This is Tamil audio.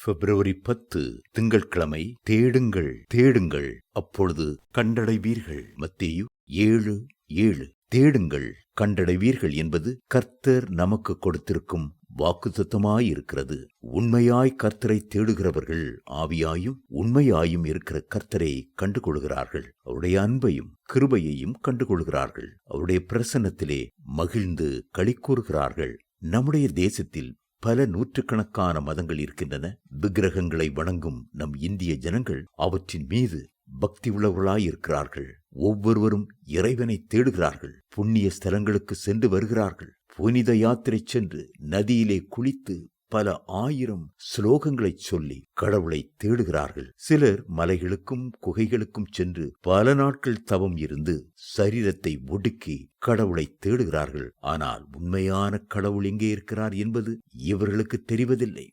பிப்ரவரி 10 திங்கட்கிழமை. தேடுங்கள், தேடுங்கள், அப்பொழுது கண்டடைவீர்கள். மத்தேயு 7:7. தேடுங்கள், கண்டடைவீர்கள் என்பது கர்த்தர் நமக்கு கொடுத்திருக்கும் வாக்குத்தத்தமாயிருக்கிறது. உண்மையாய் கர்த்தரை தேடுகிறவர்கள் ஆவியாயும் உண்மையாயும் இருக்கிற கர்த்தரை கண்டுகொள்கிறார்கள். அவருடைய அன்பையும் கிருபையையும் கண்டுகொள்கிறார்கள். அவருடைய பிரசன்னத்திலே மகிழ்ந்து களிக்கூறுகிறார்கள். நம்முடைய தேசத்தில் பல நூற்றுக்கணக்கான மதங்கள் இருக்கின்றன. விக்கிரகங்களை வணங்கும் நம் இந்திய ஜனங்கள் அவற்றின் மீது பக்தி உள்ளவர்களாயிருக்கிறார்கள். ஒவ்வொருவரும் இறைவனை தேடுகிறார்கள். புண்ணிய ஸ்தலங்களுக்கு சென்று வருகிறார்கள். புனித யாத்திரை சென்று நதியிலே குளித்து பல 1000 ஸ்லோகங்களை சொல்லி கடவுளை தேடுகிறார்கள். சிலர் மலைகளுக்கும் குகைகளுக்கும் சென்று பல நாட்கள் தவம் இருந்து சரீரத்தை ஒடுக்கி கடவுளை தேடுகிறார்கள். ஆனால் உண்மையான கடவுள் எங்கே இருக்கிறார் என்பது இவர்களுக்கு தெரிவதில்லை.